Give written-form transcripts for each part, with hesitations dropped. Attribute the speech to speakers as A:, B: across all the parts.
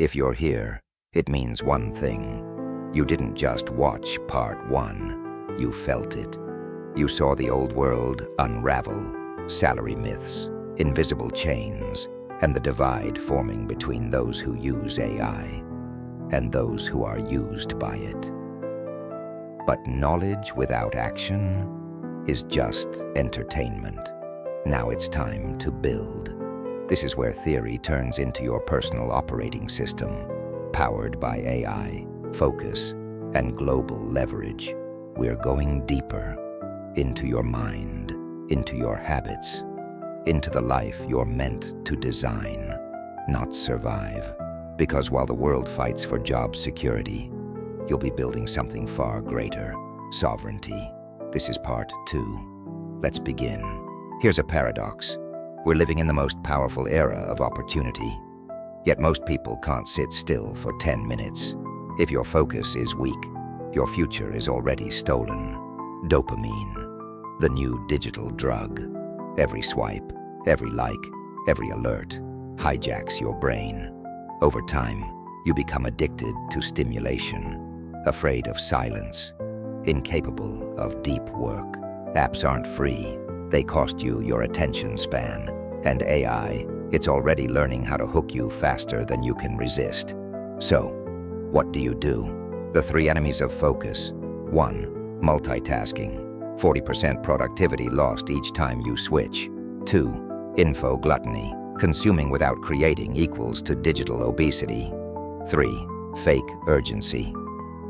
A: If you're here, it means one thing. You didn't just watch part 1, you felt it. You saw the old world unravel, salary myths, invisible chains, and the divide forming between those who use AI and those who are used by it. But knowledge without action is just entertainment. Now it's time to build. This is where theory turns into your personal operating system, powered by AI, focus, and global leverage. We're going deeper into your mind, into your habits, into the life you're meant to design, not survive. Because while the world fights for job security, you'll be building something far greater, sovereignty. This is part 2. Let's begin. Here's a paradox. We're living in the most powerful era of opportunity, yet most people can't sit still for 10 minutes. If your focus is weak, your future is already stolen. Dopamine, the new digital drug. Every swipe, every like, every alert hijacks your brain. Over time, you become addicted to stimulation, afraid of silence, incapable of deep work. Apps aren't free. They cost you your attention span. And AI, it's already learning how to hook you faster than you can resist. So, what do? The 3 enemies of focus. 1. Multitasking. 40% productivity lost each time you switch. 2. Info gluttony. Consuming without creating equals to digital obesity. 3. Fake urgency.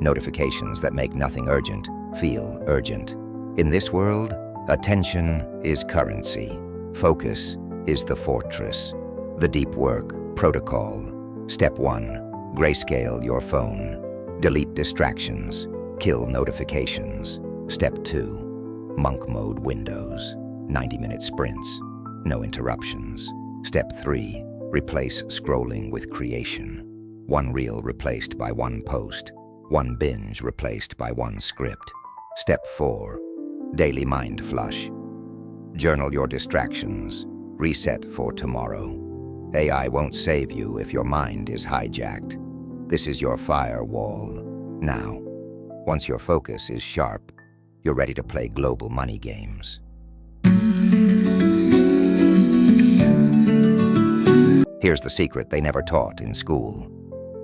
A: Notifications that make nothing urgent feel urgent. In this world, attention is currency. Focus is the fortress. The deep work protocol. Step 1. Grayscale your phone. Delete distractions. Kill notifications. Step 2. Monk mode windows. 90-minute sprints. No interruptions. Step 3. Replace scrolling with creation. 1 reel replaced by 1 post. 1 binge replaced by 1 script. Step 4. Daily mind flush. Journal your distractions. Reset for tomorrow. AI won't save you if your mind is hijacked. This is your firewall. Now, once your focus is sharp, you're ready to play global money games. Here's the secret they never taught in school.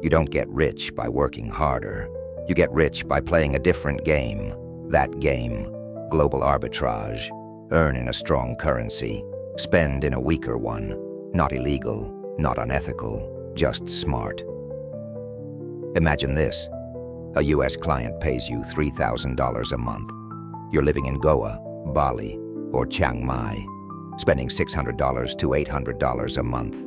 A: You don't get rich by working harder. You get rich by playing a different game. That game, global arbitrage. Earn in a strong currency. Spend in a weaker one. Not illegal, not unethical, just smart. Imagine this. A US client pays you $3,000 a month. You're living in Goa, Bali, or Chiang Mai, spending $600 to $800 a month.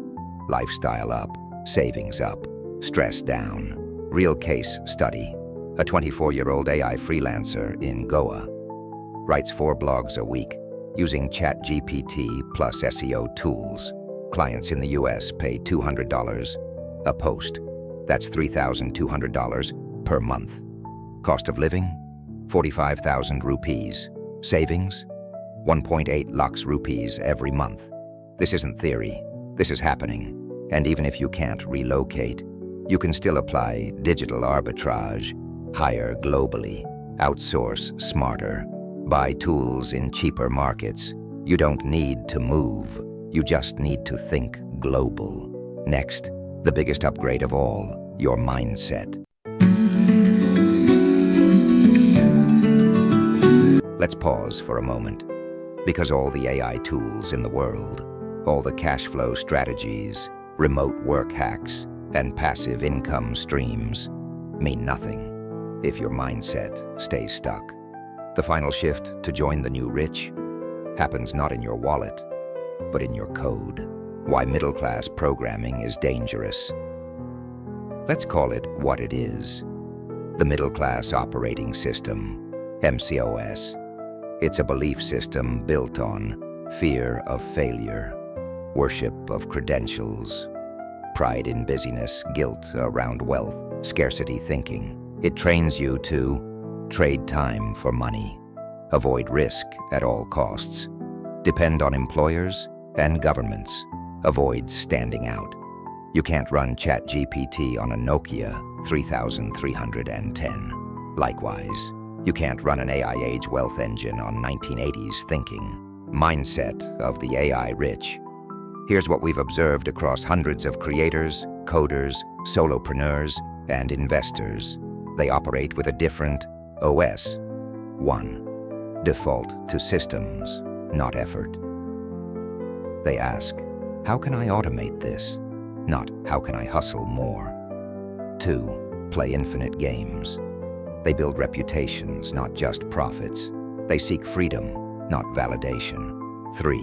A: Lifestyle up, savings up, stress down. Real case study. A 24-year-old AI freelancer in Goa writes 4 blogs a week using ChatGPT plus SEO tools. Clients in the US pay $200 a post. That's $3,200 per month. Cost of living? 45,000 rupees. Savings? 1.8 lakhs rupees every month. This isn't theory. This is happening. And even if you can't relocate, you can still apply digital arbitrage, hire globally, outsource smarter, buy tools in cheaper markets. You don't need to move. You just need to think global. Next, the biggest upgrade of all, your mindset. Let's pause for a moment, because all the AI tools in the world, all the cash flow strategies, remote work hacks, and passive income streams mean nothing if your mindset stays stuck. The final shift to join the new rich happens not in your wallet, but in your code. Why middle-class programming is dangerous. Let's call it what it is. The middle-class operating system, MCOS. It's a belief system built on fear of failure, worship of credentials, pride in busyness, guilt around wealth, scarcity thinking. It trains you to trade time for money, avoid risk at all costs, depend on employers and governments, avoid standing out, You can't run ChatGPT on a Nokia 3310. Likewise, you can't run an AI age wealth engine on 1980s thinking. Mindset of the AI rich. Here's what we've observed across hundreds of creators, coders, solopreneurs, and investors. They operate with a different OS. 1. Default to systems, not effort. They ask, how can I automate this? Not, how can I hustle more? 2. Play infinite games. They build reputations, not just profits. They seek freedom, not validation. 3.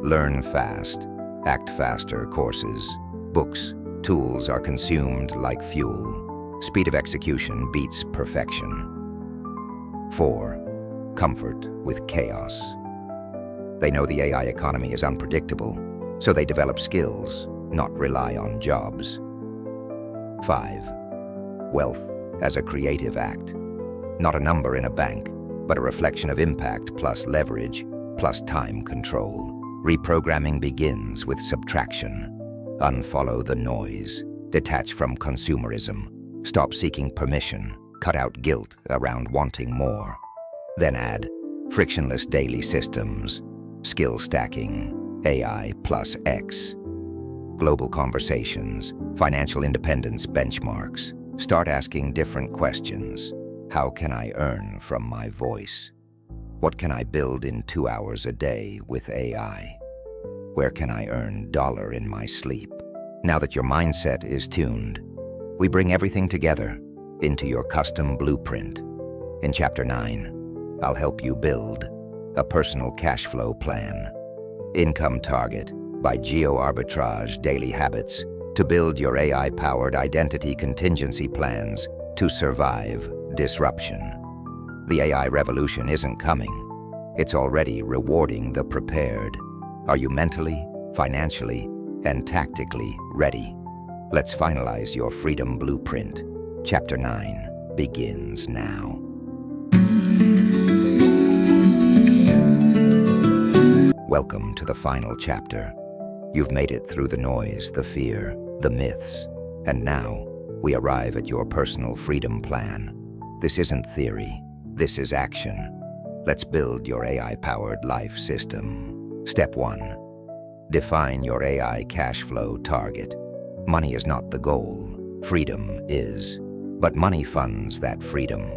A: Learn fast, act faster courses. Books, tools are consumed like fuel. Speed of execution beats perfection. 4. Comfort with chaos. They know the AI economy is unpredictable, so they develop skills, not rely on jobs. 5. Wealth as a creative act. Not a number in a bank, but a reflection of impact plus leverage plus time control. Reprogramming begins with subtraction. Unfollow the noise. Detach from consumerism. Stop seeking permission. Cut out guilt around wanting more. Then add frictionless daily systems. Skill stacking. AI plus X. Global conversations. Financial independence benchmarks. Start asking different questions. How can I earn from my voice? What can I build in 2 hours a day with AI? Where can I earn dollar in my sleep? Now that your mindset is tuned, we bring everything together into your custom blueprint. In Chapter 9, I'll help you build a personal cash flow plan. Income target by Arbitrage daily habits to build your AI-powered identity contingency plans to survive disruption. The AI revolution isn't coming. It's already rewarding the prepared. Are you mentally, financially, and tactically ready? Let's finalize your freedom blueprint. Chapter 9 begins now. Welcome to the final chapter. You've made it through the noise, the fear, the myths, and now we arrive at your personal freedom plan. This isn't theory, this is action. Let's build your AI-powered life system. Step 1. Define your AI cash flow target. Money is not the goal, freedom is. But money funds that freedom.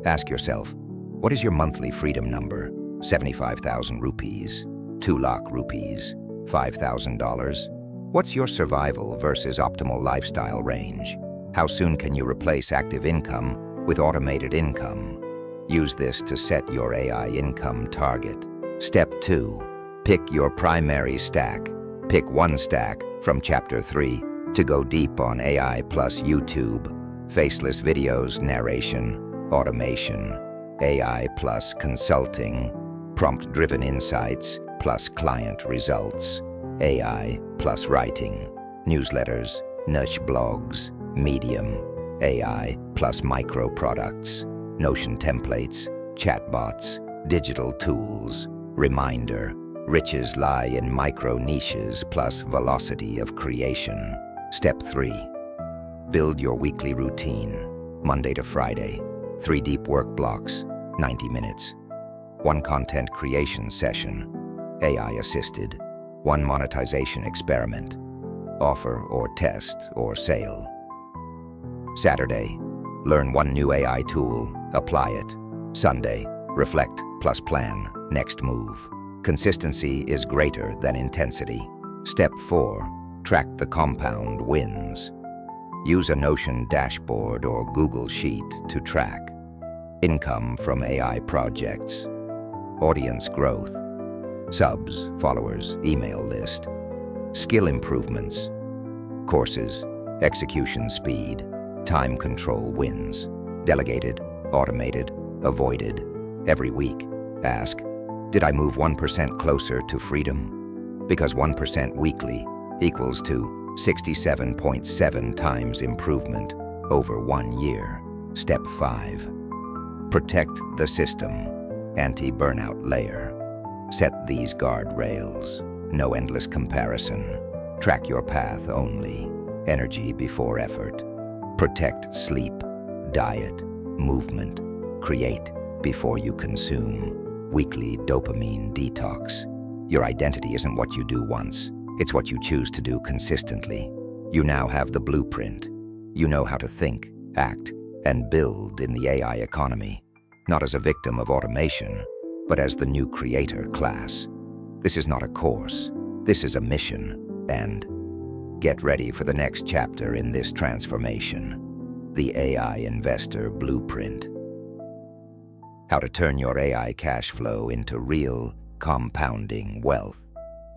A: Ask yourself, what is your monthly freedom number? 75,000 rupees, 2 lakh rupees, $5,000? What's your survival versus optimal lifestyle range? How soon can you replace active income with automated income? Use this to set your AI income target. Step 2. Pick your primary stack. Pick one stack from Chapter 3 to go deep on AI plus YouTube, faceless videos, narration, automation, AI plus consulting, prompt-driven insights plus client results, AI plus writing, newsletters, niche blogs, Medium, AI plus micro products, Notion templates, chatbots, digital tools, reminder, riches lie in micro niches plus velocity of creation. Step 3. Build your weekly routine, Monday to Friday, 3 deep work blocks, 90 minutes, 1 content creation session, AI assisted, 1 monetization experiment, offer or test or sale. Saturday, learn 1 new AI tool, apply it. Sunday, reflect plus plan, next move. Consistency is greater than intensity. Step 4. Track the compound wins. Use a Notion dashboard or Google Sheet to track income from AI projects, audience growth, subs, followers, email list, skill improvements, courses, execution speed, time control wins, delegated, automated, avoided. Every week, ask, did I move 1% closer to freedom? Because 1% weekly equals to 67.7 times improvement over 1 year. Step 5. Protect the system, anti-burnout layer. Set these guardrails. No endless comparison. Track your path only. Energy before effort. Protect sleep, diet, movement. Create before you consume. Weekly dopamine detox. Your identity isn't what you do once. It's what you choose to do consistently. You now have the blueprint. You know how to think, act, and build in the AI economy, not as a victim of automation, but as the new creator class. This is not a course. This is a mission. And get ready for the next chapter in this transformation. The AI Investor Blueprint. How to turn your AI cash flow into real, compounding wealth.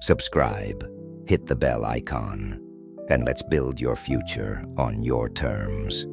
A: Subscribe, hit the bell icon, and let's build your future on your terms.